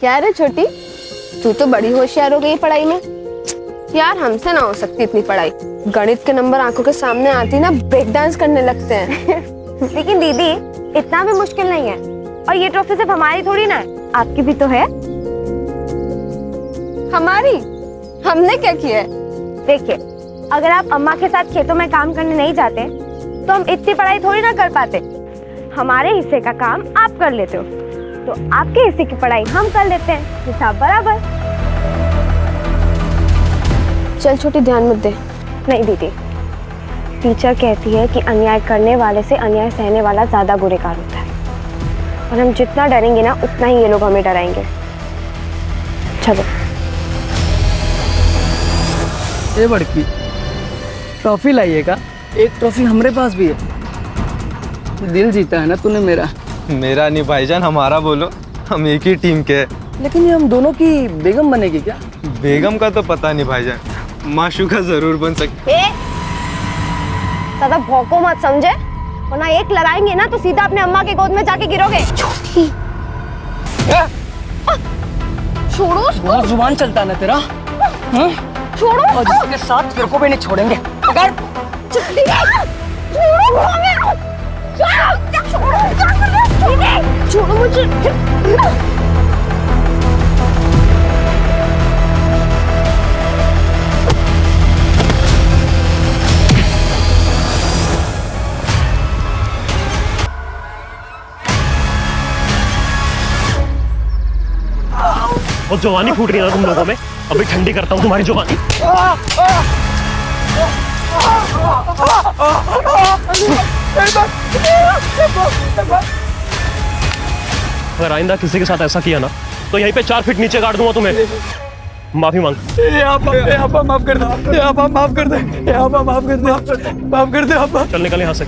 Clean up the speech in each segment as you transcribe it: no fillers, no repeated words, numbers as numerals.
क्या रे छोटी, तू तो बड़ी होशियार हो गई पढ़ाई में। यार हमसे ना हो सकती इतनी पढ़ाई। गणित के नंबर आंखों के सामने आती ना ब्रेक डांस करने लगते हैं। लेकिन दीदी इतना भी मुश्किल नहीं है, और ये ट्रॉफी सिर्फ हमारी थोड़ी ना है, आपकी भी तो है। हमारी? हमने क्या किया है? देखिए, अगर आप अम्मा के साथ खेतों में काम करने नहीं जाते तो हम इतनी पढ़ाई थोड़ी ना कर पाते। हमारे हिस्से का काम आप कर लेते हो तो आपके हिस्से की पढ़ाई हम कर लेते हैं, हिसाब बराबर। चल छोटी, ध्यान मत दे। नहीं दीदी, टीचर कहती है कि अन्याय करने वाले से अन्याय सहने वाला ज्यादा गुनहगार होता है, और हम जितना डरेंगे ना उतना ही ये लोग हमें डराएंगे। चलो। ये बड़की ट्रॉफी लाइएगा। एक ट्रॉफी हमारे पास भी है। दिल जीता है ना तूने मेरा। मेरा नहीं भाईजान, हमारा बोलो, हम एक ही टीम के हैं। लेकिन ये हम दोनों की बेगम बनेगी क्या? बेगम का तो पता नहीं भाईजान, माशूका जरूर बन सकती। ज्यादा भौंको मत समझे, वरना एक लगाएंगे ना तो सीधा अपने अम्मा के गोद में जाके गिरोगे। छोटी छोड़ो उसको। बहुत जुबान चलता है ना तेरा। छोड़ो और जिसके साथ तेरे को भी नहीं छोड़ेंगे। पकड़। छोड़ो मुझे। और जवानी फूट रही है ना तुम लोगों में। अभी ठंडी करता हूँ तुम्हारी जवानी। अगर आइंदा किसी के साथ ऐसा किया ना तो यहीं पे 4 फीट नीचे गाड़ दूंगा तुम्हें। माफी मांग। आपा माफ कर दे। आपा माफ कर दे। आपा माफ कर दे। माफ कर दे आपा। चल निकल यहाँ से।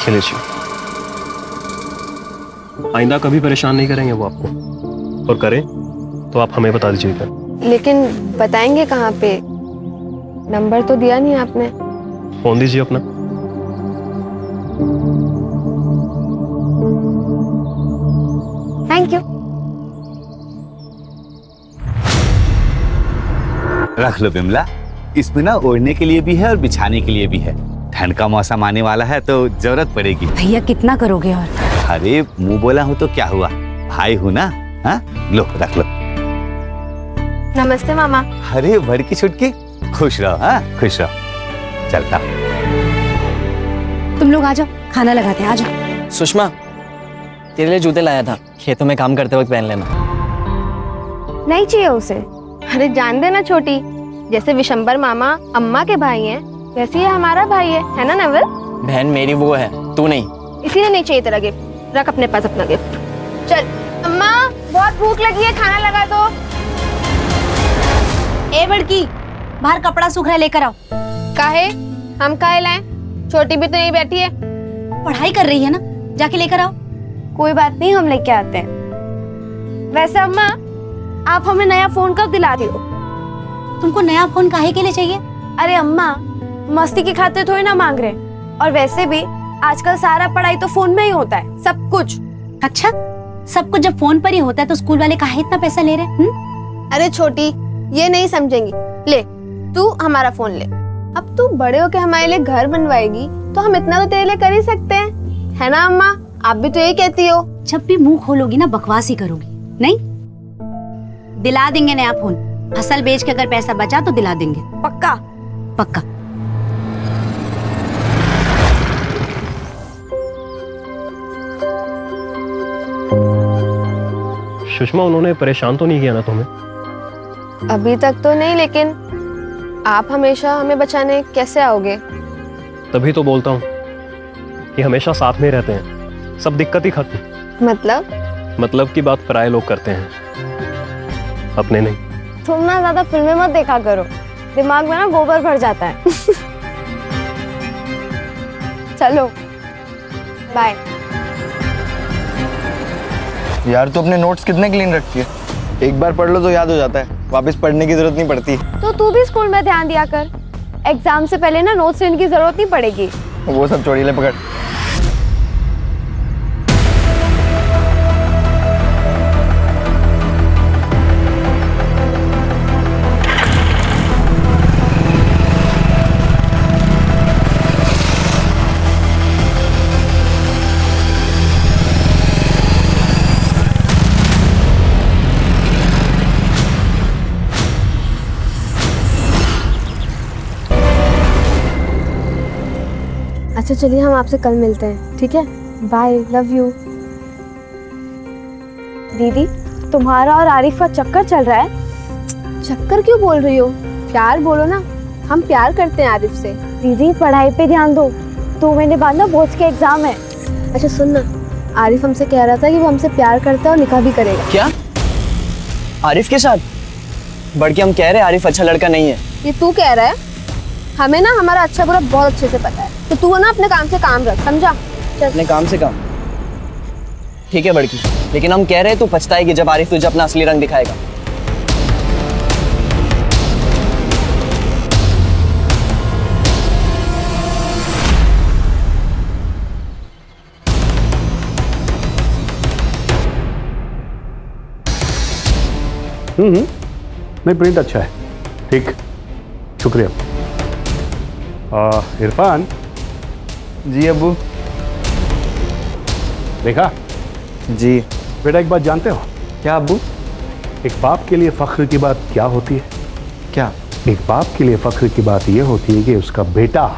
खिलेश, आइंदा कभी परेशान नहीं करेंगे वो आपको, और करें तो आप हमें बता दीजिएगा। लेकिन बताएंगे कहाँ पे? नंबर तो दिया नहीं आपने। फोन दीजिए अपना। Thank you. रख लो बिमला, इसमें ना ओढ़ने के लिए भी है और बिछाने के लिए भी है। ठंड का मौसम आने वाला है तो जरूरत पड़ेगी। भैया कितना करोगे? और अरे मुंह बोला हूँ तो क्या हुआ, भाई हूँ ना। हाँ लो रख लो। नमस्ते मामा। अरे बड़की छुटकी, खुश रहो। हाँ खुश रहो। चलता। तुम लोग आ जाओ, खाना लगाते हैं। आ जाओ। सुषमा, तेरे लिए जूते लाया था, खेतों में काम करते वक्त पहन लेना। नहीं चाहिए उसे। अरे जान देना छोटी, जैसे विशंबर मामा अम्मा के भाई हैं वैसे ही हमारा भाई है ना नवल? बहन मेरी वो है, तू नहीं। इसीलिए नहीं चाहिए तेरा गिफ्ट। रख अपने पास अपना गिफ्ट। चल अम्मा, बहुत भूख लगी है, खाना लगा दो। ए बड़की, बाहर कपड़ा सूख रहा है, लेकर आओ। काहे? हम काहे लाएं? छोटी भी तो यहीं बैठी है। पढ़ाई कर रही है ना, जाके लेकर आओ। कोई बात नहीं, हम लेके आते हैं। वैसे अम्मा, आप हमें नया फोन कब दिला रही हो? तुमको नया फोन काहे के लिए चाहिए? अरे अम्मा, मस्ती की खातिर थोड़ी ना मांग रहे, और वैसे भी आजकल सारा पढ़ाई तो फोन में ही होता है, सब कुछ। अच्छा, सब कुछ जब फोन पर ही होता है तो स्कूल वाले काहे इतना पैसा ले रहे हैं? अरे छोटी, ये नहीं समझेंगी। ले, तू हमारा फोन ले। अब तू बड़े होके हमारे लिए घर बनवाएगी तो हम इतना तो तेरे लिए कर ही सकते हैं, है ना अम्मा? आप भी तो यही कहती हो। जब भी मुंह खोलोगी ना बकवास ही करोगी। नहीं, दिला देंगे नया फोन। फसल बेच के अगर पैसा बचा तो दिला देंगे। पक्का? पक्का। सुषमा, उन्होंने परेशान तो नहीं किया ना तुम्हें? अभी तक तो नहीं, लेकिन आप हमेशा हमें बचाने कैसे आओगे? तभी तो बोलता हूँ कि हमेशा साथ में रहते हैं, सब दिक्कत ही खत्म। मतलब की बात पराये लोग करते हैं, अपने नहीं। तुम ना ज्यादा फिल्में मत देखा करो, दिमाग में ना गोबर भर जाता है। चलो बाय। यार तू अपने नोट्स कितने क्लीन रखती है? एक बार पढ़ लो तो याद हो जाता है, वापस पढ़ने की जरूरत नहीं पड़ती। तो तू भी स्कूल में ध्यान दिया कर, एग्जाम से पहले ना नोट्स लेने की जरूरत नहीं पड़ेगी। वो सब छोड़ी, ले पकड़। अच्छा चलिए हम आपसे कल मिलते हैं, ठीक है? Bye, love you. दीदी, तुम्हारा और आरिफ का चक्कर चल रहा है। चक्कर क्यों बोल रही हो? प्यार बोलो ना। हम प्यार करते हैं आरिफ से। दीदी पढ़ाई पे ध्यान दो, 2 महीने बाद ना बोर्ड्स के एग्जाम है। अच्छा सुन ना, आरिफ हमसे कह रहा था कि वो हमसे प्यार करता है और निकाह भी करेगा। क्या? आरिफ के साथ? बड़की हम कह रहे हैं आरिफ अच्छा लड़का नहीं है। ये तू कह रहा है? हमें ना हमारा अच्छा बुरा बहुत अच्छे से पता है, तो तू ना अपने काम से काम रख, समझा? चल। अपने काम से काम? ठीक है बड़की, लेकिन हम कह रहे हैं तू पछताएगी जब आरिफ तुझे अपना असली रंग दिखाएगा। नहीं, प्रिंट अच्छा है। ठीक, शुक्रिया। इरफान। जी अब्बू। देखा? जी। बेटा एक बात जानते हो? क्या अब्बू? एक बाप के लिए फख्र की बात क्या होती है? क्या? एक बाप के लिए फख्र की बात यह होती है कि उसका बेटा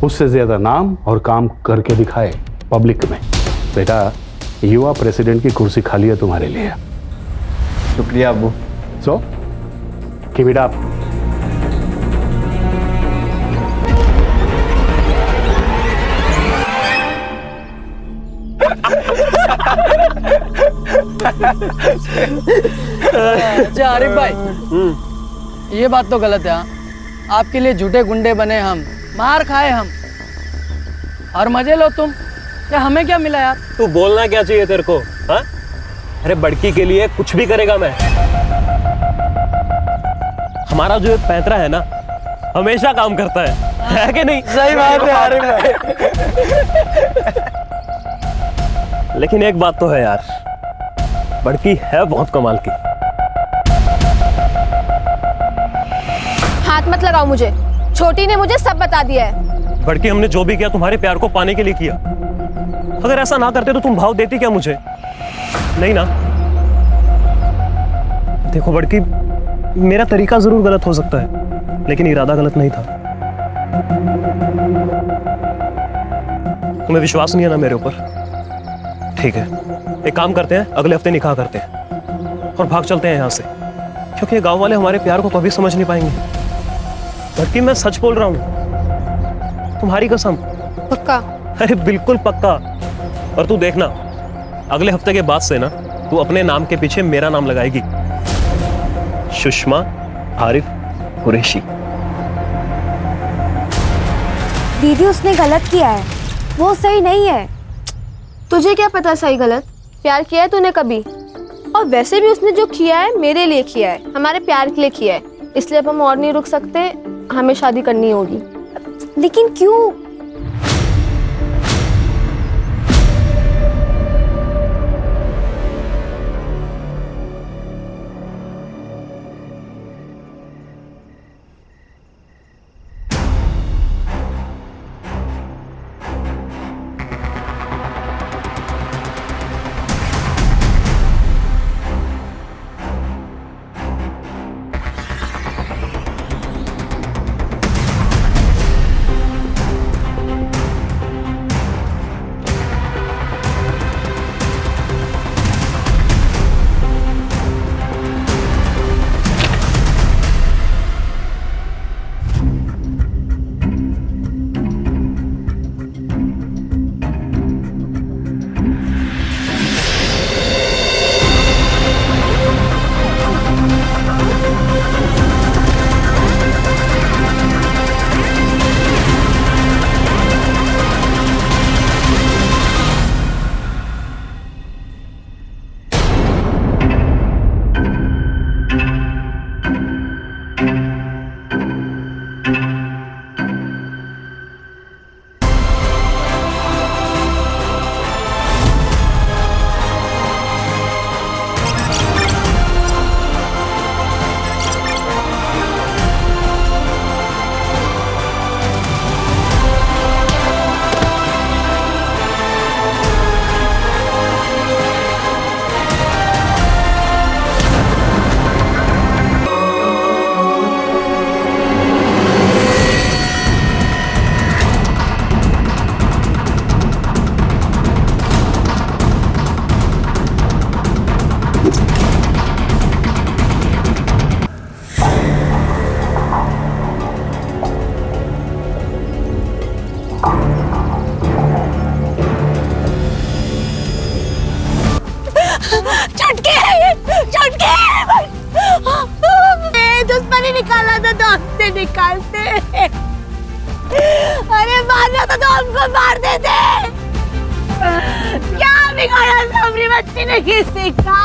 उससे ज्यादा नाम और काम करके दिखाए पब्लिक में। बेटा, युवा प्रेसिडेंट की कुर्सी खाली है तुम्हारे लिए। शुक्रिया अब्बू। So keep it up. अच्छा आरिफ भाई, ये बात तो गलत है। हाँ, आपके लिए झूठे गुंडे बने हम, मार खाए हम, और मजे लो तुम। क्या हमें क्या मिला यार? तू बोलना क्या चाहिए तेरे को? हाँ? अरे बड़की के लिए कुछ भी करेगा मैं। हमारा जो एक पैंतरा है ना, हमेशा काम करता है कि नहीं? सही बात है आरिफ भाई। लेकिन एक बात तो है यार, बड़की है बहुत कमाल की। हाथ मत लगाओ मुझे, छोटी ने मुझे सब बता दिया है। बड़की, हमने जो भी किया तुम्हारे प्यार को पाने के लिए किया। अगर ऐसा ना करते तो तुम भाव देती क्या मुझे? नहीं ना? देखो बड़की, मेरा तरीका जरूर गलत हो सकता है, लेकिन इरादा गलत नहीं था। तुम्हें विश्वास नहीं है ना मेरे ऊपर? ठीक है, एक काम करते हैं, अगले हफ्ते निकाह करते हैं और भाग चलते हैं यहाँ से, क्योंकि गांव वाले हमारे प्यार को कभी समझ नहीं पाएंगे। बल्कि मैं सच बोल रहा हूँ, तुम्हारी कसम। पक्का? अरे बिल्कुल पक्का। और तू देखना, अगले हफ्ते के बाद से ना तू अपने नाम के पीछे मेरा नाम लगाएगी, सुषमा आरिफ कुरैशी। दीदी उसने गलत किया है, वो सही नहीं है। तुझे क्या पता सही गलत? प्यार किया है तूने कभी? और वैसे भी उसने जो किया है मेरे लिए किया है, हमारे प्यार के लिए किया है, इसलिए अब हम और नहीं रुक सकते, हमें शादी करनी होगी। लेकिन क्यों? निकाला था तो हमसे निकालते, अरे मारना था तो हमको मार देते। क्या बिगाड़ा था अपनी बच्ची ने किसी का?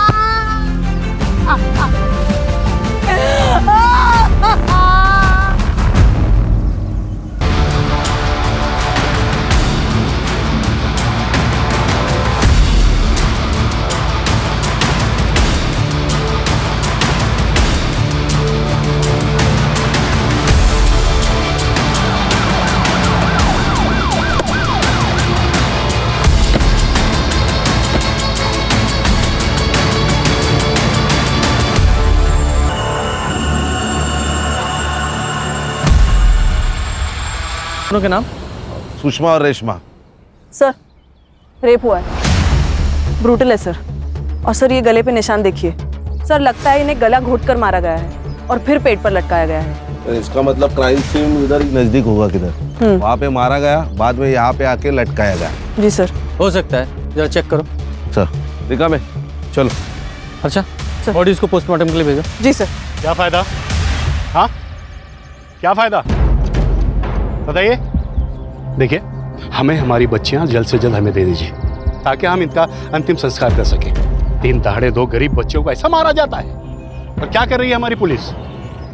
दोनों के नाम? सुषमा और रेशमा। सर रेप हुआ है, ब्रूटल है सर। और सर ये गले पे निशान देखिए सर, लगता है इन्हें गला घोट कर मारा गया है और फिर पेट पर लटकाया गया है। इसका मतलब क्राइम सीन उधर ही नजदीक होगा, किधर वहाँ पे मारा गया, बाद में यहाँ पे आके लटकाया गया। जी सर। हो सकता है, जरा चेक करो। सर रिका में चलो। अच्छा बॉडी इसको पोस्टमार्टम के लिए भेजो। जी सर। क्या फायदा? हाँ क्या फायदा बताइए। देखिए हमें हमारी बच्चियां जल्द से जल्द हमें दे दीजिए ताकि हम इनका अंतिम संस्कार कर सकें। दिन दहाड़े 2 गरीब बच्चों को ऐसा मारा जाता है। और क्या कर रही है हमारी पुलिस?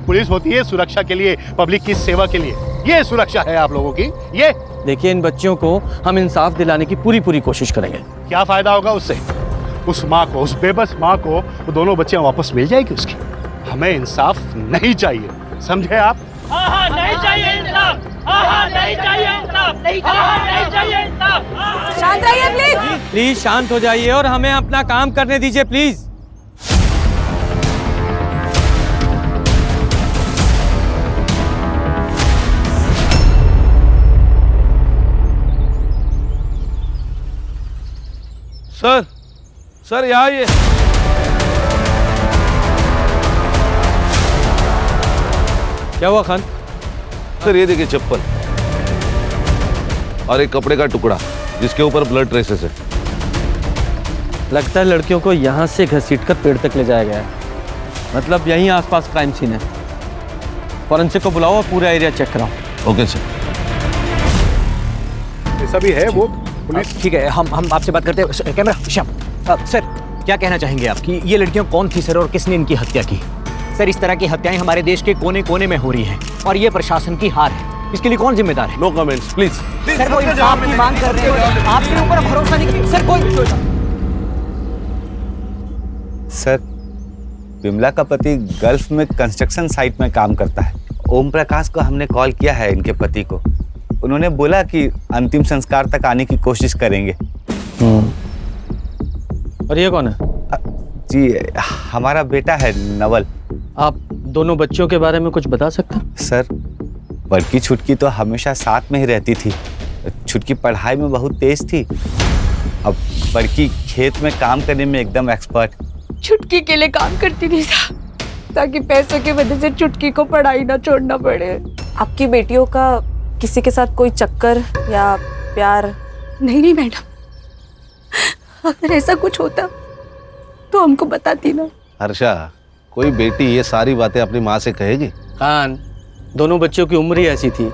पुलिस होती है सुरक्षा के लिए, पब्लिक की सेवा के लिए। ये सुरक्षा है आप लोगों की? ये देखिए, इन बच्चियों को हम इंसाफ दिलाने की पूरी कोशिश करेंगे। क्या फायदा होगा उससे? उस माँ को, उस बेबस माँ को वो दोनों बच्चियां वापस मिल जाएगी उसकी। हमें इंसाफ नहीं चाहिए, समझे आप? नहीं चाहिए इंसाफ, नहीं चाहिए इंसाफ, नहीं चाहिए इंसाफ। शांत रहिए प्लीज। प्लीज शांत हो जाइए और हमें अपना काम करने दीजिए प्लीज। सर यहाँ ये क्या हुआ खान? सर ये देखिए चप्पल और एक कपड़े का टुकड़ा जिसके ऊपर ब्लड ट्रेसेस है। लगता है लड़कियों को यहाँ से घसीटकर पेड़ तक ले जाया गया है, मतलब यहीं आसपास क्राइम सीन है। फॉरेंसिक को बुलाओ और पूरा एरिया चेक कराओ। Okay sir. ऐसा भी है वो पुलिस। ठीक है, हम आपसे बात करते हैं। कैमरा श्याम। सर क्या कहना चाहेंगे आप कि ये लड़कियां कौन थी सर और किसने इनकी हत्या की? सर इस तरह की हत्याएं हमारे देश के कोने कोने में हो रही हैं और ये प्रशासन की हार है। इसके लिए कौन जिम्मेदार है? No comments please. सर वो इंसाफ की मांग कर रहे हैं, आपके ऊपर भरोसा नहीं। सर कोई सर विमला का पति गल्फ में कंस्ट्रक्शन साइट में काम करता है। ओम प्रकाश को हमने कॉल किया है इनके पति को। उन्होंने बोला कि अंतिम संस्कार तक आने की कोशिश करेंगे। और ये कौन है? जी हमारा बेटा है नवल। आप दोनों बच्चियों के बारे में कुछ बता सकते हैं? सर बड़की छुटकी तो हमेशा साथ में ही रहती थी। छुटकी पढ़ाई में बहुत तेज थी। अब बड़की खेत में काम करने में एकदम एक्सपर्ट। छुटकी के लिए काम करती थी साहब, ताकि पैसों की वजह से छुटकी को पढ़ाई ना छोड़ना पड़े। आपकी बेटियों का किसी के साथ कोई चक्कर या प्यार? नहीं मैडम, अगर ऐसा कुछ होता तो हमको बताती ना। हर्षा, कोई बेटी ये सारी बातें अपनी माँ से कहेगी? खान, दोनों बच्चों की उम्र ही ऐसी थी,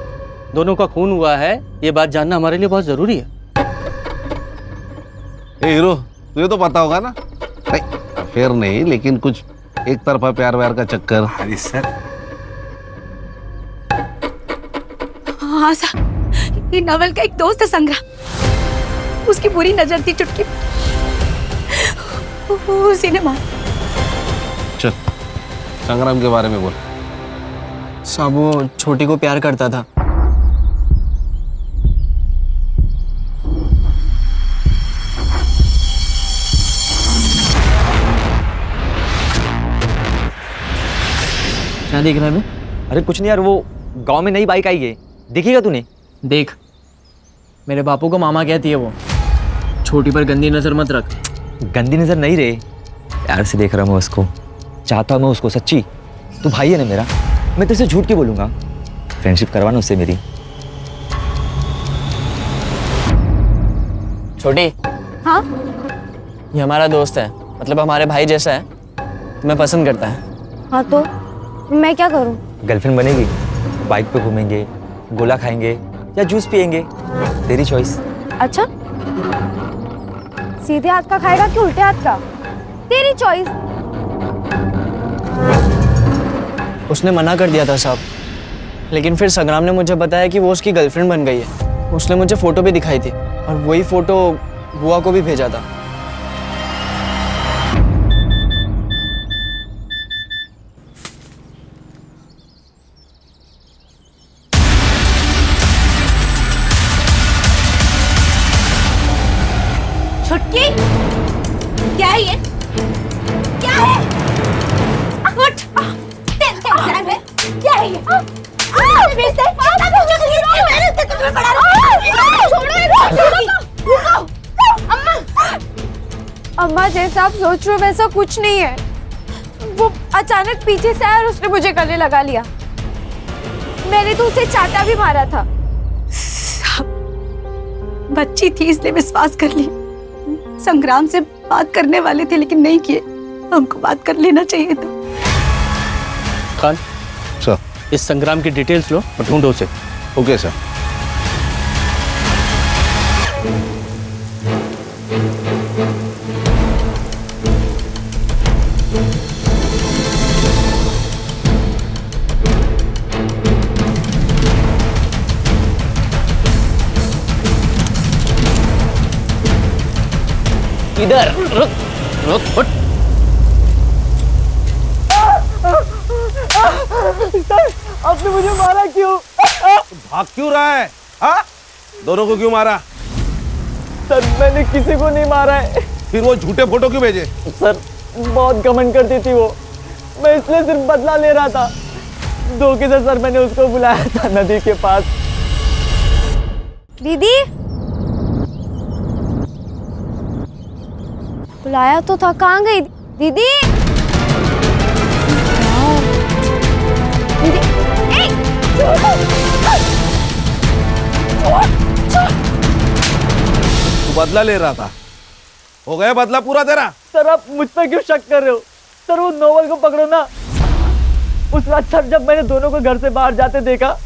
दोनों का खून हुआ है, ये बात जानना हमारे लिए बहुत जरूरी है। ए हीरो, तुझे तो पता होगा ना? नहीं अफेयर नहीं, लेकिन कुछ एक तरफा प्यार व्यार का चक्कर। अरे सर हाँ साहब, ये नवल का एक दोस्त है संग्राम, उसकी बुरी नजर थी चुटकी, उसी ने मार। चल संग्राम के बारे में बोल। साहब वो छोटी को प्यार करता था। क्या देख रहा है बे? अरे कुछ नहीं यार, वो गांव में नई बाइक आई है, देखिएगा तूने? देख, मेरे बापू को मामा कहती है वो। छोटी पर गंदी नजर मत रख। गंदी नजर नहीं रे, प्यार से देख रहा हूँ उसको, चाहता हूँ मैं उसको। सच्ची तू भाई है ना मेरा, मैं तुझसे झूठ क्यों बोलूंगा? फ्रेंडशिप करवाना उससे मेरी। छोटी। हाँ? ये हमारा दोस्त है, मतलब हमारे भाई जैसा है, तुम्हें पसंद करता है। हाँ तो मैं क्या करूँ? गर्लफ्रेंड बनेगी? बाइक पे घूमेंगे, गोला खाएंगे या जूस पिएंगे, तेरी चॉइस। अच्छा, सीधे हाथ का खाएगा कि उल्टे हाथ का? तेरी चॉइस। उसने मना कर दिया था साहब, लेकिन फिर संग्राम ने मुझे बताया कि वो उसकी गर्लफ्रेंड बन गई है। उसने मुझे फोटो भी दिखाई थी और वही फोटो बुआ को भी भेजा था। छुटकी, क्या है ये? क्या है? उठ! तेरे एग्जाम है। क्या है ये? अम्मा, जैसा आप सोच रहे हो वैसा कुछ नहीं है। वो अचानक पीछे से आया और उसने मुझे गले लगा लिया। मैंने तो उसे चाटा भी मारा था। बच्ची थी इसलिए विश्वास कर लिया। संग्राम से बात करने वाले थे लेकिन नहीं किए। हमको बात कर लेना चाहिए था। खान सर, इस संग्राम की डिटेल्स लो और ढूंढो उसे। Okay sir. इधर रुक रुक उठ। आपने मुझे मारा क्यों? भाग क्यों रहा है? हाँ, दोनों को क्यों मारा? सर, मैंने किसी को नहीं मारा है। फिर वो झूठे फोटो क्यों भेजे? सर, बहुत घमंड करती थी वो, मैं इसलिए सिर्फ बदला ले रहा था। धोखे से सर मैंने उसको बुलाया था नदी के पास। दीदी, बुलाया तो था, कहाँ गई दीदी? दीदी, तू बदला ले रहा था, हो गया बदला पूरा तेरा? सर, आप मुझ पर क्यों शक कर रहे हो? सर, वो नोवेल को पकड़ो ना। उस रात सर जब मैंने दोनों को घर से बाहर जाते देखा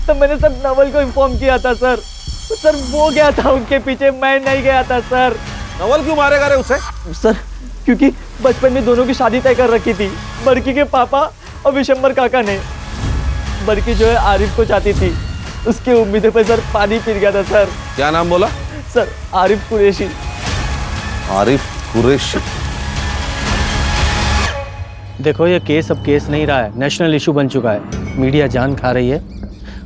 तो मैंने सर नोवेल को इन्फॉर्म किया था। सर वो गया था उनके पीछे, मैं नहीं गया था। सर, नवल क्यों मारेगा रे उसे? सर, क्योंकि बचपन में दोनों की शादी तय कर रखी थी, बड़की के पापा और विशंबर काका ने। बड़की जो है आरिफ को चाहती थी, उसकी उम्मीदों पे सर पानी फिर गया था। सर, क्या नाम बोला? सर, आरिफ कुरैशी। आरिफ कुरैशी। देखो, ये केस अब केस नहीं रहा है, नेशनल इशू बन चुका है। मीडिया जान खा रही है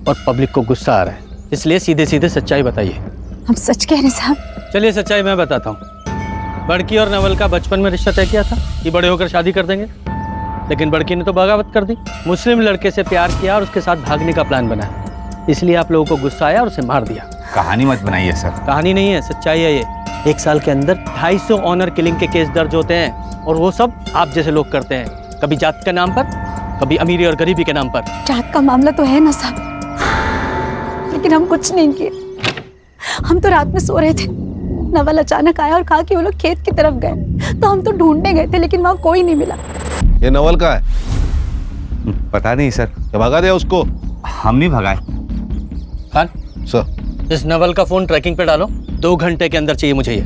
और पब्लिक को गुस्सा आ रहा है, इसलिए सीधे सीधे सच्चाई बताइए। हम सच कह रहे साहब। चलिए सच्चाई मैं बताता हूँ। बड़की और नवल का बचपन में रिश्ता तय किया था कि बड़े होकर शादी कर देंगे, लेकिन बड़की ने तो बगावत कर दी, मुस्लिम लड़के से प्यार किया और उसके साथ भागने का प्लान बनाया। इसलिए आप लोगों को गुस्सा आया और उसे मार दिया। कहानी मत बनाइए सर। कहानी नहीं है, सच्चाई है ये। 1 साल के अंदर 250 ऑनर किलिंग के केस दर्ज होते हैं और वो सब आप जैसे लोग करते हैं, कभी जात के नाम पर, कभी अमीरी और गरीबी के नाम पर। जात का मामला तो है ना साहब, लेकिन हम कुछ नहीं किए। हम तो रात में सो रहे थे, नवल अचानक आया और कहा कि वो लोग खेत की तरफ गए, तो हम तो ढूंढने गए थे लेकिन वहाँ कोई नहीं मिला। ये नवल का है? पता नहीं सर। क्या भगा दिया उसको? हम नहीं भगाए। खान सर, इस नवल का फोन ट्रैकिंग पे डालो, 2 घंटे के अंदर चाहिए मुझे ये।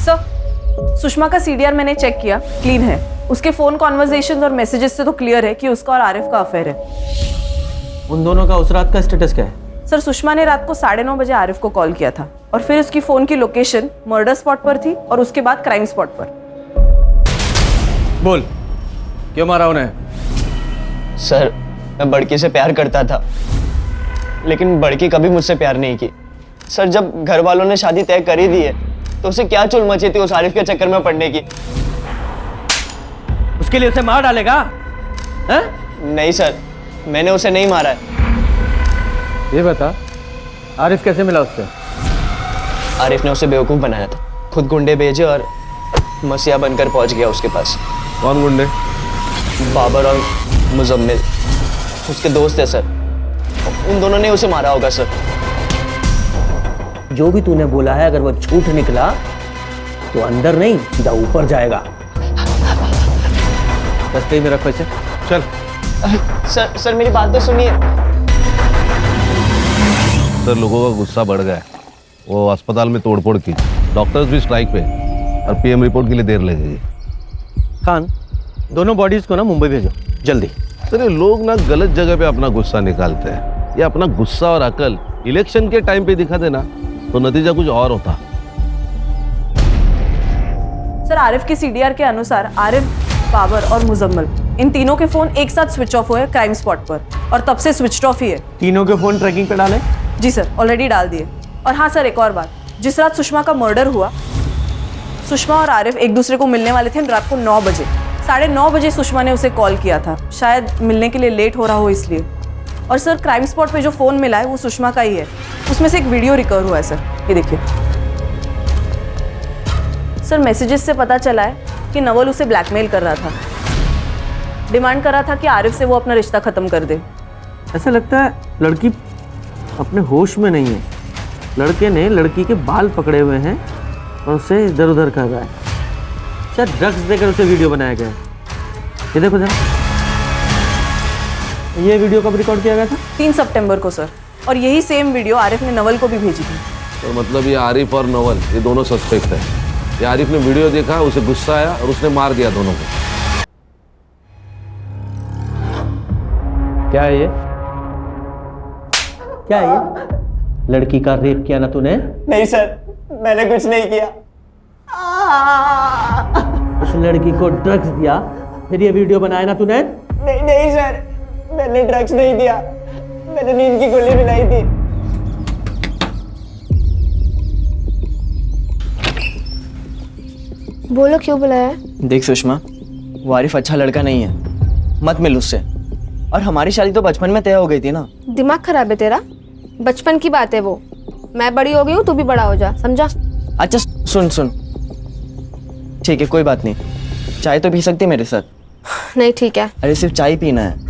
सर, सुषमा का सीडीआर मैंने चेक किया, क्लीन है। उसके फोन कॉन्वर्सेशंस और मैसेजेस से तो क्लियर है कि उसका और आरिफ का अफेयर है। उन दोनों का उस रात का स्टेटस क्या है? सर, सुषमा ने रात को 9:30 बजे आरिफ को कॉल किया था और फिर उसकी फोन की लोकेशन मर्डर स्पॉट पर थी और उसके बाद क्राइम स्पॉट पर। बोल, क्यों मारा उन्हें? सर, मैं बड़की से प्यार करता था, लेकिन बड़की कभी मुझसे प्यार नहीं की। सर, जब घर वालों ने शादी तय कर ही दी है तो उसे क्या चुल मची थी उस आरिफ के चक्कर में पड़ने की? उसके लिए उसे मार डालेगा? हैं? नहीं सर, मैंने उसे नहीं मारा है। ये बता, आरिफ कैसे मिला उससे? आरिफ ने उसे बेवकूफ़ बनाया था, खुद गुंडे भेजे और मसीहा बनकर पहुंच गया उसके पास। कौन गुंडे? बाबर और मुजम्मिल, उसके दोस्त है सर। उन दोनों ने उसे मारा होगा सर। जो भी तूने बोला है अगर वो झूठ निकला तो अंदर नहीं सीधा ऊपर जाएगा। कस्टडी में रखो इसे। चल। सर मेरी बात तो सुनिए। सर लोगों का गुस्सा बढ़ गया है, वो अस्पताल में तोड़फोड़ की, डॉक्टर्स भी स्ट्राइक पे और पीएम रिपोर्ट के लिए देर लगेगी। खान, दोनों बॉडीज को ना मुंबई भेजो जल्दी। सर ये लोग ना गलत जगह पे अपना गुस्सा निकालते हैं। ये अपना गुस्सा और अकल इलेक्शन के टाइम पे दिखा देना तो नतीजा कुछ और होता। सर आरिफ की सीडीआर के अनुसार आरिफ, बाबर और मुजम्मल इन तीनों के फोन एक साथ स्विच ऑफ हुए क्राइम स्पॉट पर और तब से स्विच ऑफ ही है। तीनों के फोन ट्रैकिंग पे डालें? जी सर, ऑलरेडी डाल दिए। और हाँ सर, एक और बात, जिस रात सुषमा का मर्डर हुआ, सुषमा और आरिफ एक दूसरे को मिलने वाले थे रात को 9 बजे। 9:30 बजे सुषमा ने उसे कॉल किया था, शायद मिलने के लिए लेट हो रहा हो इसलिए। और सर क्राइम स्पॉट पे जो फ़ोन मिला है वो सुषमा का ही है, उसमें से एक वीडियो रिकवर हुआ है सर, ये देखिए। सर मैसेजेस से पता चला है कि नवल उसे ब्लैकमेल कर रहा था, डिमांड कर रहा था कि आरिफ से वो अपना रिश्ता ख़त्म कर दे। ऐसा लगता है लड़की अपने होश में नहीं है। लड़के ने लड़की के बाल पकड़े हुए हैं और उसे इधर उधर कर रहा है। शायद ड्रग्स देकर उसे वीडियो बनाया गया है। ये देखो जरा, ये वीडियो कब रिकॉर्ड किया गया था? 3 सितंबर को सर, और यही सेम वीडियो आरिफ ने नवल को भी भेजी थी। तो मतलब ये आरिफ और नवल ये दोनों सस्पेक्ट है। ये आरिफ ने वीडियो देखा, उसे गुस्सा आया और उसने मार दिया दोनों को। क्या है ये? क्या है ये? लड़की का रेप किया ना तूने? नहीं सर, मैंने कुछ नहीं किया। उस लड़की को ड्रग्स दिया, फिर ये वीडियो बनाया ना तूने? नहीं नहीं सर, मैंने ड्रग्स नहीं दिया, मैंने नींद की गोली मिलाई थी। बोलो क्यों बुलाया है? देख सुषमा, वो आरिफ अच्छा लड़का नहीं है, मत मिल उससे। और हमारी शादी तो बचपन में तय हो गई थी ना। दिमाग खराब है तेरा? बचपन की बात है वो, मैं बड़ी हो गई हूँ, तू भी बड़ा हो जा, समझा? अच्छा सुन सुन, ठीक है कोई बात नहीं, चाय तो पी सकती मेरे साथ? नहीं ठीक है। अरे सिर्फ चाय पीना है।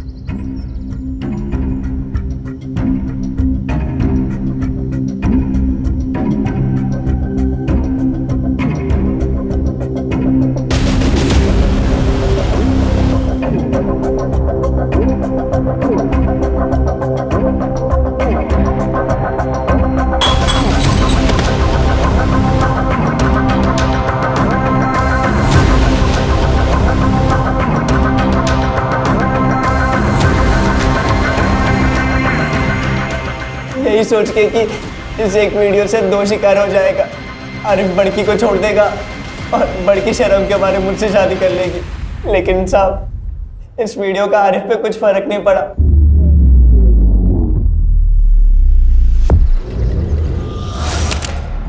यही सोच के कि इस एक वीडियो से 2 शिकार हो जाएगा, आरिफ बड़की को छोड़ देगा और बड़की शर्म के मारे मुझसे शादी कर लेगी। लेकिन साहब, इस वीडियो का आरिफ पे कुछ फर्क नहीं पड़ा।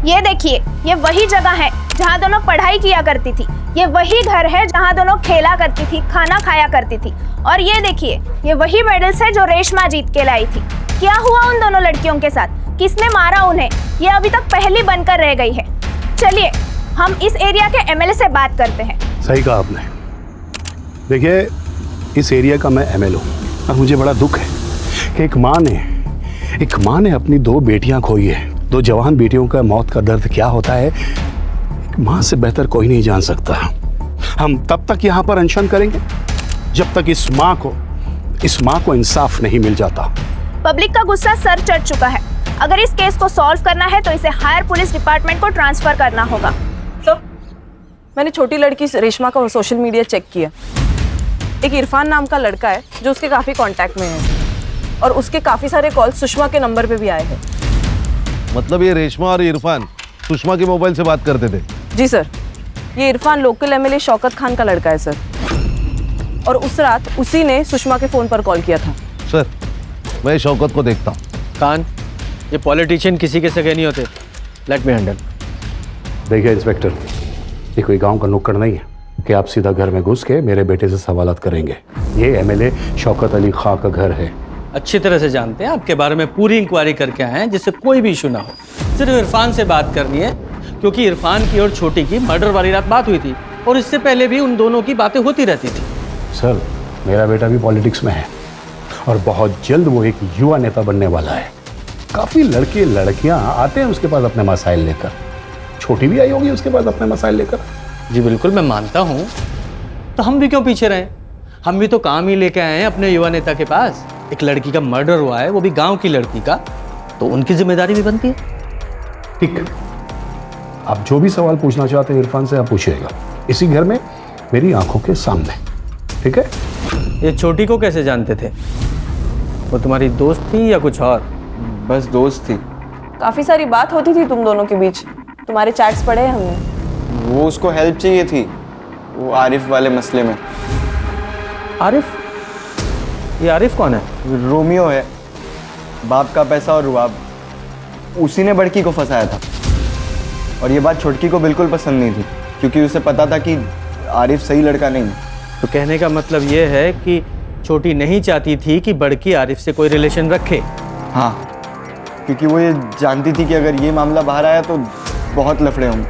ये देखिए, ये वही जगह है जहाँ दोनों पढ़ाई किया करती थी। ये वही घर है जहाँ दोनों खेला करती थी, खाना खाया करती थी। और ये देखिए, ये वही मेडल्स है जो रेशमा जीत के लाई थी। क्या हुआ उन दोनों लड़कियों के साथ? किसने मारा उन्हें? ये अभी तक पहेली बनकर रह गई है। चलिए हम इस एरिया के एमएलए से बात करते हैं। सही कहा आपने। देखिए, इस एरिया का मैं एमएलए हूँ और मुझे बड़ा दुख है कि एक माँ ने अपनी 2 बेटियां खोई है। 2 जवान बेटियों का मौत का दर्द क्या होता है, एक माँ से बेहतर कोई नहीं जान सकता। हम तब तक यहाँ पर अनशन करेंगे जब तक इस माँ को इंसाफ नहीं मिल जाता। पब्लिक का गुस्सा सर चढ़ चुका है। अगर इस केस को सॉल्व करना है तो इसे हायर पुलिस डिपार्टमेंट को ट्रांसफर करना होगा। सर मैंने छोटी लड़की रेशमा का सोशल मीडिया चेक किया। एक इरफान नाम का लड़का है जो उसके काफ़ी कांटेक्ट में है और उसके काफ़ी सारे कॉल सुषमा के नंबर पे भी आए हैं। मतलब ये रेशमा और इरफान सुषमा के मोबाइल से बात करते थे? जी सर, ये इरफान लोकल एमएलए शौकत खान का लड़का है सर, और उस रात उसी ने सुषमा के फ़ोन पर कॉल किया था। सर मैं शौकत को देखता हूँ। खान, ये पॉलिटिशियन किसी के सगे नहीं होते, लेट मी हैंडल। देखिए इंस्पेक्टर, ये कोई गांव का नुक्कड़ नहीं है कि आप सीधा घर में घुस के मेरे बेटे से सवालात करेंगे। ये एमएलए शौकत अली खां का घर है। अच्छी तरह से जानते हैं, आपके बारे में पूरी इंक्वायरी करके आए हैं जिससे कोई भी इशू ना हो। सिर्फ इरफान से बात करनी है क्योंकि इरफान की और छोटी की मर्डर वाली रात बात हुई थी और इससे पहले भी उन दोनों की बातें होती रहती थी। सर मेरा बेटा भी पॉलिटिक्स में है और बहुत जल्द वो एक युवा नेता बनने वाला है। काफ़ी लड़के लड़कियां आते हैं उसके पास अपने मसाइल लेकर। छोटी भी आई होगी उसके पास अपने मसाइल लेकर। जी बिल्कुल, मैं मानता हूँ, तो हम भी क्यों पीछे रहें? हम भी तो काम ही लेके आए हैं अपने युवा नेता के पास। एक लड़की का मर्डर हुआ है, वो भी गांव की लड़की का, तो उनकी जिम्मेदारी भी बनती है। ठीक है, आप जो भी सवाल पूछना चाहते हैं इरफान से आप पूछिएगा, इसी घर में मेरी आंखों के सामने। ठीक है? ये छोटी को कैसे जानते थे? वो तुम्हारी दोस्त थी या कुछ और? बस दोस्त थी। काफ़ी सारी बात होती थी तुम दोनों के बीच, तुम्हारे चैट्स पढ़े हैं हमने। वो उसको हेल्प चाहिए थी, वो आरिफ वाले मसले में। आरिफ? ये आरिफ कौन है? रोमियो है, बाप का पैसा और रुआब, उसी ने बड़की को फंसाया था। और ये बात छोटकी को बिल्कुल पसंद नहीं थी, क्योंकि उसे पता था कि आरिफ सही लड़का नहीं है। तो कहने का मतलब ये है कि छोटी नहीं चाहती थी कि बड़की आरिफ से कोई रिलेशन रखे। हाँ, क्योंकि वो ये जानती थी कि अगर ये मामला बाहर आया तो बहुत लफड़े होंगे।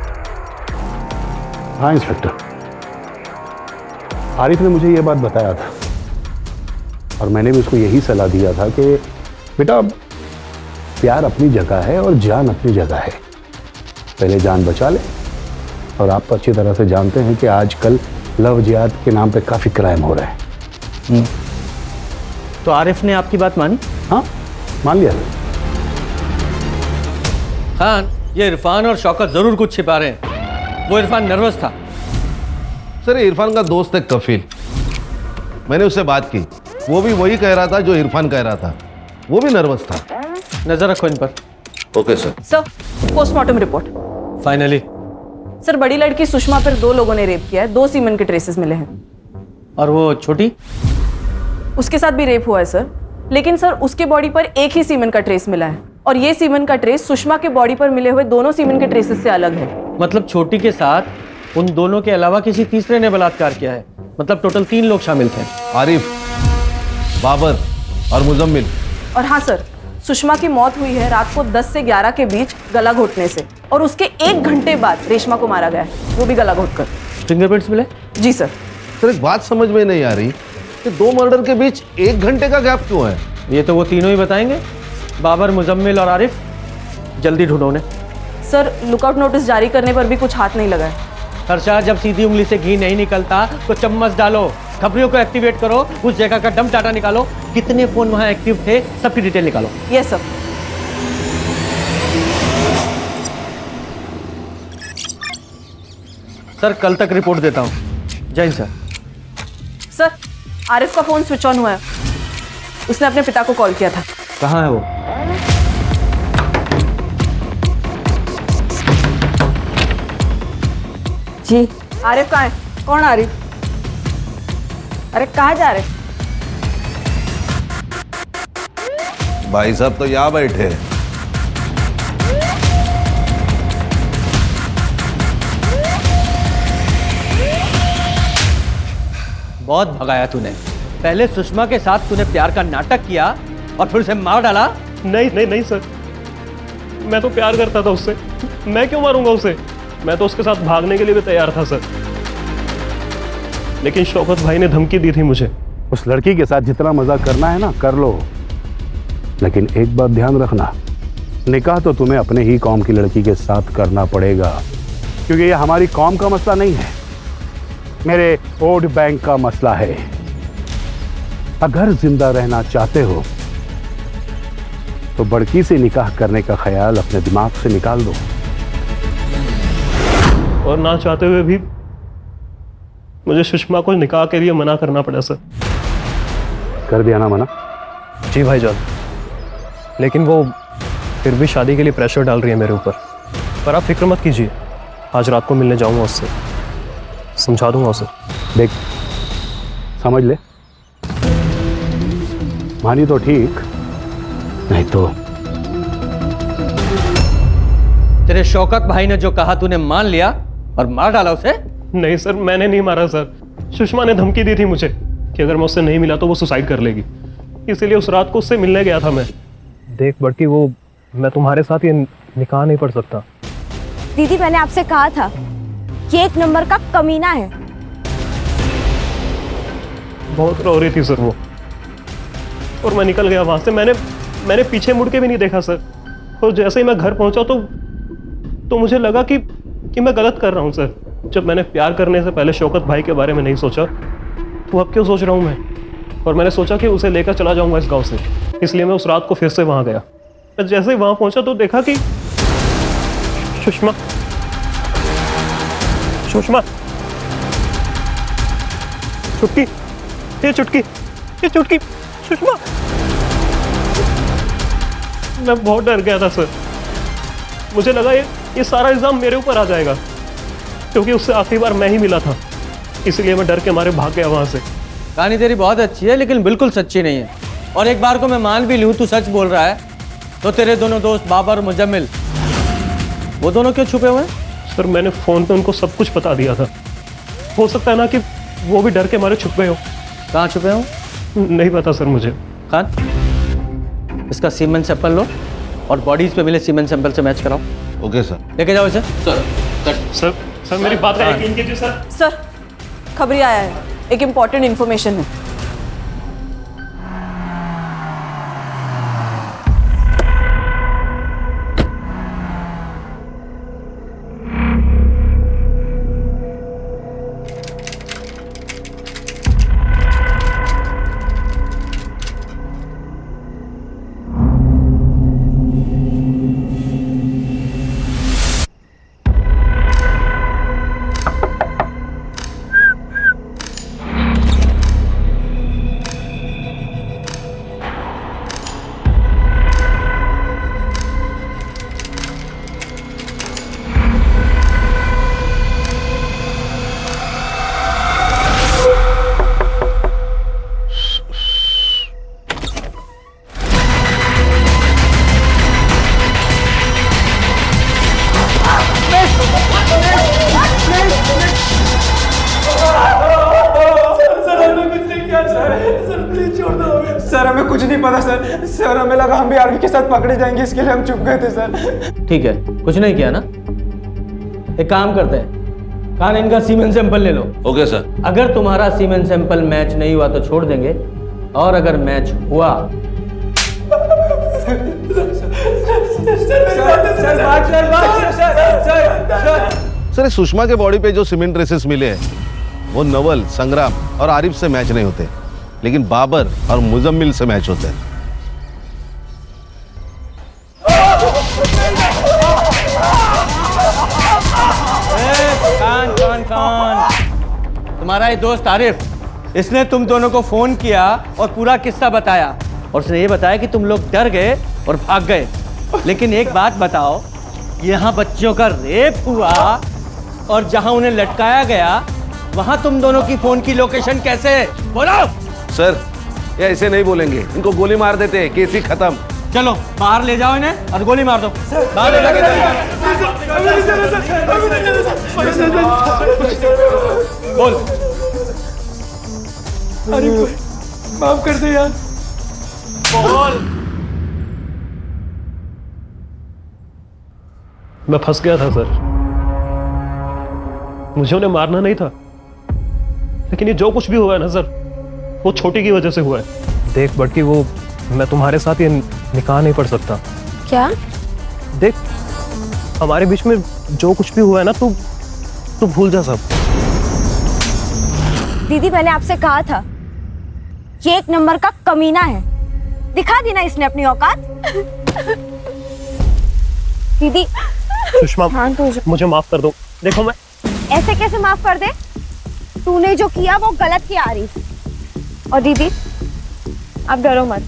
हाँ इंस्पेक्टर, आरिफ ने मुझे ये बात बताया था और मैंने भी उसको यही सलाह दिया था कि बेटा प्यार अपनी जगह है और जान अपनी जगह है, पहले जान बचा ले। और आप तो अच्छी तरह से जानते हैं कि आजकल लव जिहाद के नाम पे काफ़ी क्राइम हो रहे हैं। तो आरिफ ने आपकी बात मानी? हाँ, मान लिया। खान, ये इरफान और शौकत जरूर कुछ छिपा रहे हैं। वो इरफान नर्वस था। सर इरफान का दोस्त है कफील, मैंने उससे बात की, वो भी वही कह रहा था जो इरफान कह रहा था, वो भी नर्वस था। नजर रखो इन पर। Okay sir. Sir, postmortem report. Finally. Sir, बड़ी लड़की सुषमा पर 2 लोगों ने रेप किया है, 2 सीमेन के ट्रेसेस मिले हैं। और वो छोटी? उसके साथ भी रेप हुआ है सर, लेकिन सर उसके बॉडी पर एक ही सीमेन का ट्रेस मिला है और ये सीमेन का ट्रेस सुषमा के बॉडी पर मिले हुए दोनों सीमेन के ट्रेसेस से अलग है। मतलब छोटी के साथ उन दोनों के अलावा किसी तीसरे ने बलात्कार किया है। मतलब टोटल 3 लोग शामिल थे। आरिफ, बाबर और मुजम्मिल। और हाँ सर, सुषमा की मौत हुई है रात को 10 से 11 के बीच गला घोटने से, और उसके 1 घंटे बाद रेशमा को मारा गया है, वो भी गला घोटकर। फिंगरप्रिंट्स मिले? जी सर। सर एक बात समझ में नहीं आ रही कि 2 मर्डर के बीच 1 घंटे का गैप क्यों है? ये तो वो तीनों ही बताएंगे, बाबर, मुजम्मिल और आरिफ। जल्दी ढूंढो उन्हें। सर, लुकआउट नोटिस जारी करने पर भी कुछ हाथ नहीं लगा है। हर्षा, जब सीधी उंगली से घी नहीं निकलता तो चम्मच डालो, खबरियों को एक्टिवेट करो, उस जगह का डम डाटा निकालो, कितने फोन वहां एक्टिव थे सबकी डिटेल निकालो। Yes sir. सर कल तक रिपोर्ट देता हूँ। जय हिंद सर। सर, आरिफ का फोन स्विच ऑन हुआ है, उसने अपने पिता को कॉल किया था। कहाँ है वो? जी। आरिफ कहाँ है? कौन आरिफ? अरे कहाँ जा रहे? भाई साहब तो यहाँ बैठे हैं। बहुत भगाया तूने। पहले सुषमा के साथ तूने प्यार का नाटक किया और फिर उसे मार डाला। नहीं नहीं नहीं सर, मैं तो प्यार करता था उससे, मैं क्यों मारूंगा उसे? मैं तो उसके साथ भागने के लिए भी तैयार था सर, लेकिन शौकत भाई ने धमकी दी थी मुझे। उस लड़की के साथ जितना मजा करना है ना कर लो, लेकिन एक बात ध्यान रखना, निकाह तो तुम्हें अपने ही कौम की लड़की के साथ करना पड़ेगा, क्योंकि ये हमारी कौम का मसला नहीं है, मेरे वोट बैंक का मसला है। अगर जिंदा रहना चाहते हो तो बड़की से निकाह करने का ख्याल अपने दिमाग से निकाल दो। और ना चाहते हुए भी मुझे सुषमा को निकाह के लिए मना करना पड़ा सर। कर दिया ना मना? जी भाईजान, लेकिन वो फिर भी शादी के लिए प्रेशर डाल रही है मेरे ऊपर। पर आप फिक्र मत कीजिए, आज रात को मिलने जाऊंगा उससे, समझा दूंगा उसे। देख, समझ ले, मानी तो ठीक, नहीं तो तेरे शौकत भाई ने जो कहा तूने मान लिया और मार डाला उसे? नहीं सर, मैंने नहीं मारा सर, सुषमा ने धमकी दी थी मुझे कि अगर मैं उससे नहीं मिला तो वो सुसाइड कर लेगी, इसीलिए उस रात को उससे मिलने गया था मैं। देख बड़की, वो मैं तुम्हारे साथ ये निकाह नहीं पढ़ सकता। दीदी, मैंने आपसे कहा था कि 1 नंबर का कमीना है। बहुत रो रही थी सर वो, और मैं निकल गया वहां से। मैंने पीछे मुड़ के भी नहीं देखा सर, और जैसे ही मैं घर पहुंचा तो मुझे लगा कि मैं गलत कर रहा हूं सर। जब मैंने प्यार करने से पहले शौकत भाई के बारे में नहीं सोचा, तो अब क्यों सोच रहा हूँ मैं, और मैंने सोचा कि उसे लेकर चला जाऊंगा इस गांव से, इसलिए मैं उस रात को फिर से वहां गया। मैं जैसे ही वहां पहुंचा तो देखा कि सुषमा सुषमा चुटकी, ये चुटकी, ये चुटकी, सुषमा। मैं बहुत डर गया था सर, मुझे लगा ये सारा इल्जाम मेरे ऊपर आ जाएगा, क्योंकि उससे आखिरी बार मैं ही मिला था, इसलिए मैं डर के मारे भाग गया वहां से। कहानी तेरी बहुत अच्छी है लेकिन बिल्कुल सच्ची नहीं है। और एक बार को मैं मान भी लूँ तू सच बोल रहा है, तो तेरे दोनों दोस्त बाबर और मुजम्मिल, वो दोनों क्यों छुपे हुए हैं? सर मैंने फोन पे उनको सब कुछ बता दिया था, हो सकता है ना कि वो भी डर के मारे छुप गए हो। कहाँ छुपे हो? नहीं पता सर मुझे। खान, इसका सीमेन सैंपल लो और बॉडीज पे मिले सीमेन सैंपल से मैच कराओ। Okay sir. लेके जाओ इसे। सर मेरी बात का यकीन कीजिए सर। सर खबरी आया है, एक इम्पॉर्टेंट इन्फॉर्मेशन है। सर हमें कुछ नहीं पता सर। सर हमें लगा हम भी आर्मी के साथ पकड़े जाएंगे, इसके लिए हम चुप गए थे सर। ठीक है, कुछ नहीं किया ना। एक काम करते हैं, कान इनका सीमेन सैंपल ले लो। Okay sir. अगर तुम्हारा सीमेन सैंपल मैच नहीं हुआ तो छोड़ देंगे, और अगर मैच हुआ सर, सुषमा के बॉडी पे जो सीमेंट ट्रेसेस मिले हैं वो नवल, संग्राम और आरिफ से मैच नहीं होते, लेकिन बाबर और मुजम्मिल से मैच होते हैं। कान, तुम्हारा ये दोस्त आरिफ, इसने तुम दोनों को फोन किया और पूरा किस्सा बताया, और उसने ये बताया कि तुम लोग डर गए और भाग गए। लेकिन एक बात बताओ, यहाँ बच्चियों का रेप हुआ और जहाँ उन्हें लटकाया गया वहाँ तुम दोनों की फोन की लोकेशन कैसे? बोलो। सर ये ऐसे नहीं बोलेंगे, इनको गोली मार देते हैं, केस ही खत्म। चलो बाहर ले जाओ इन्हें और गोली मार दो। बाहर ले जाके बोल। अरे माफ कर दे यार। बोल। मैं फंस गया था सर, मुझे उन्हें मारना नहीं था, लेकिन ये जो कुछ भी हुआ है ना सर, वो छोटी की वजह से हुआ है। देख बड़की, वो मैं तुम्हारे साथ ये निकाह नहीं पढ़ सकता। क्या? देख हमारे बीच में जो कुछ भी हुआ है ना, तू भूल जा सब। दीदी मैंने आपसे कहा था, ये एक नंबर का कमीना है, दिखा दी ना इसने अपनी औकात। दीदी सुषमा मुझे माफ कर दो। देखो मैं ऐसे कैसे माफ कर दे? तूने जो किया वो गलत किया आरिफ। और दीदी आप डरो मत,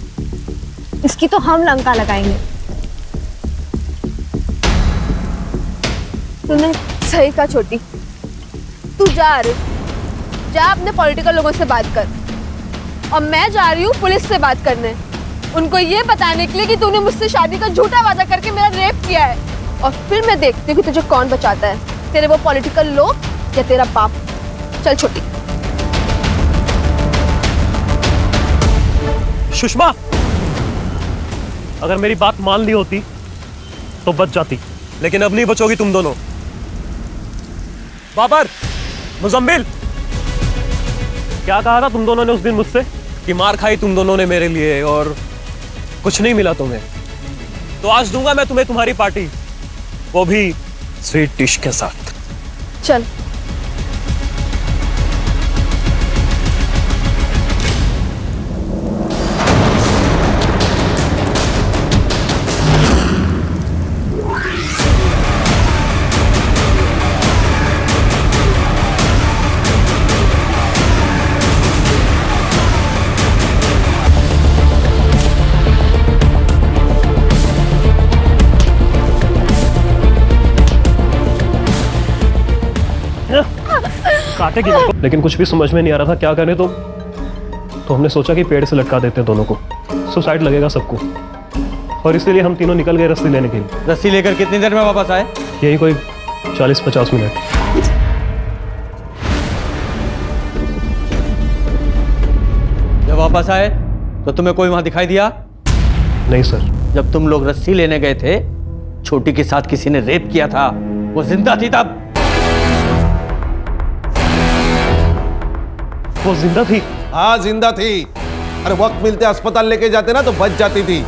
इसकी तो हम लंका लगाएंगे। तूने सही कहा छोटी। तू जा आरिफ, जा अपने पॉलिटिकल लोगों से बात कर, और मैं जा रही हूँ पुलिस से बात करने, उनको ये बताने के लिए कि तूने मुझसे शादी का झूठा वादा करके मेरा रेप किया है। और फिर मैं देखती हूँ कि तुझे कौन बचाता है, तेरे वो पॉलिटिकल लोग या तेरा बाप। चल छोटी। सुषमा, अगर मेरी बात मान ली होती तो बच जाती, लेकिन अब नहीं बचोगी तुम दोनों। बाबर, मुजम्मिल, क्या कहा था तुम दोनों ने उस दिन मुझसे कि मार खाई तुम दोनों ने मेरे लिए और कुछ नहीं मिला तुम्हें? तो आज दूंगा मैं तुम्हें तुम्हारी पार्टी, वो भी स्वीट डिश के साथ। चल। काटे कि नहीं? लेकिन कुछ भी समझ में नहीं आ रहा था क्या करें, तो हमने सोचा कि पेड़ से लटका देते हैं दोनों को, सुसाइड लगेगा सबको, और इसीलिए हम तीनों निकल गए रस्सी लेने के लिए। रस्सी लेकर कितनी देर में वापस आए? यही कोई 40-50 मिनट। जब वापस आए तो तुम्हें कोई वहां दिखाई दिया? नहीं सर। जब तुम लोग रस्सी लेने गए थे, छोटी के साथ किसी ने रेप किया था, वो जिंदा थी तब? वो जिंदा थी? हाँ जिंदा थी। अरे वक्त मिलते अस्पताल लेके जाते ना तो बच जाती थी।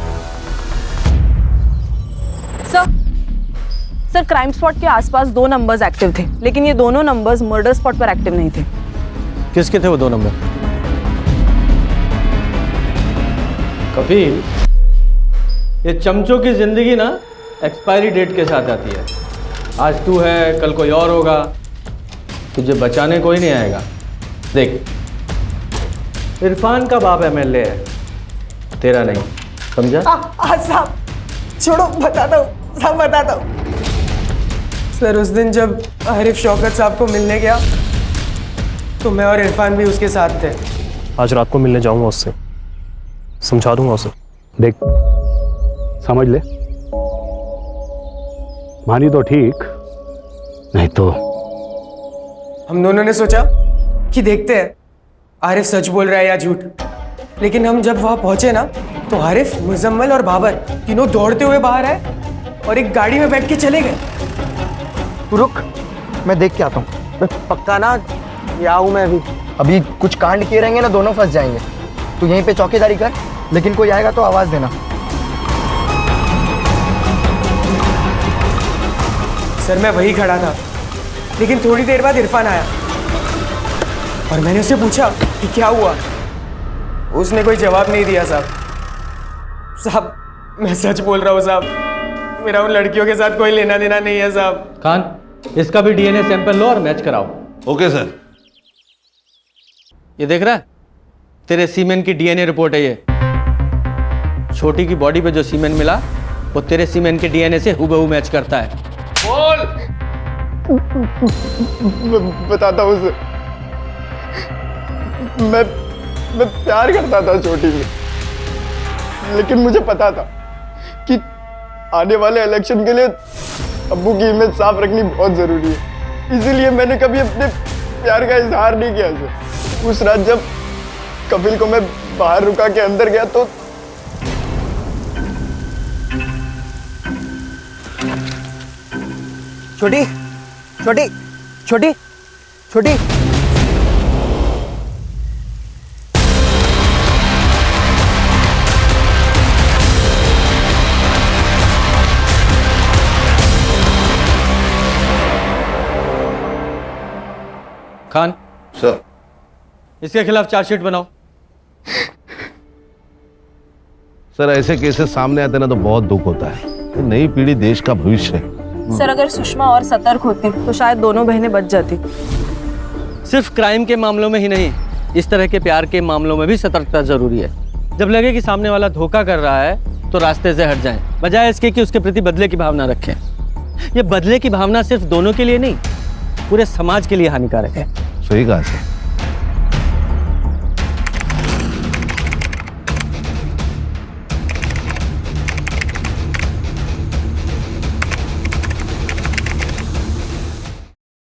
सर क्राइम स्पॉट के आसपास 2 नंबर्स एक्टिव थे, लेकिन ये दोनों नंबर्स मर्डर स्पॉट पर एक्टिव नहीं थे। किसके थे वो 2 नंबर? कफील, ये चमचों की जिंदगी ना एक्सपायरी डेट के साथ आती है। आज तू है, कल कोई और होगा, तुझे बचाने कोई नहीं आएगा। देख, इरफान का बाप एमएलए है, तेरा नहीं, समझा? साहब छोड़ो, बताता हूँ साहब, बताता हूँ। सर उस दिन जब आरिफ शौकत साहब को मिलने गया तो मैं और इरफान भी उसके साथ थे। आज रात को मिलने जाऊंगा उससे, समझा दूंगा उसे। देख, समझ ले, मानी तो ठीक, नहीं तो। हम दोनों ने सोचा कि देखते हैं आरिफ सच बोल रहा है या झूठ, लेकिन हम जब वहां पहुंचे ना तो आरिफ, मुजम्मल और बाबर तीनों दौड़ते हुए बाहर आए और एक गाड़ी में बैठ के चले गए। रुक, मैं देख के आता हूँ। पक्का ना? या हूं मैं अभी कुछ कांड किए रहेंगे ना, दोनों फंस जाएंगे। तू यहीं पे चौकीदारी कर, लेकिन कोई आएगा तो आवाज देना। सर मैं वही खड़ा था, लेकिन थोड़ी देर बाद इरफान आया और मैंने उसे पूछा कि क्या हुआ। उसने कोई जवाब नहीं दिया। साहब मैं सच बोल रहा हूँ साहब, मेरा उन लड़कियों के साथ कोई लेना देना नहीं है साहब। खान, इसका भी डीएनए सैंपल लो और मैच कराओ। Okay sir. ये देख रहा है, तेरे सीमेन की डीएनए रिपोर्ट है ये। छोटी की बॉडी पे जो सीमेन मिला वो तेरे सीमेन के डीएनए से हुबहू मैच करता है। बोल। बताता हूँ उसे, मैं प्यार करता था छोटी से, लेकिन मुझे पता था कि आने वाले इलेक्शन के लिए अब्बू की इमेज साफ रखनी बहुत जरूरी है, इसीलिए मैंने कभी अपने प्यार का इजहार नहीं किया उसे। उस रात जब कपिल को मैं बाहर रुका के अंदर गया तो छोटी छोटी छोटी छोटी खान सर, इसके खिलाफ चार्जशीट बनाओ। सर ऐसे केसेस सामने आते ना तो बहुत दुख होता है। ये नई पीढ़ी देश का भविष्य है। सर अगर सुषमा और सतर्क होती तो शायद दोनों बहनें बच जाती। सिर्फ क्राइम के मामलों में ही नहीं, इस तरह के प्यार के मामलों में भी सतर्कता जरूरी है। जब लगे कि सामने वाला धोखा कर रहा है तो रास्ते से हट जाएं, बजाय इसके कि उसके प्रति बदले की भावना रखें। ये बदले की भावना सिर्फ दोनों के लिए नहीं, पूरे समाज के लिए हानिकारक है। सही कहा सर।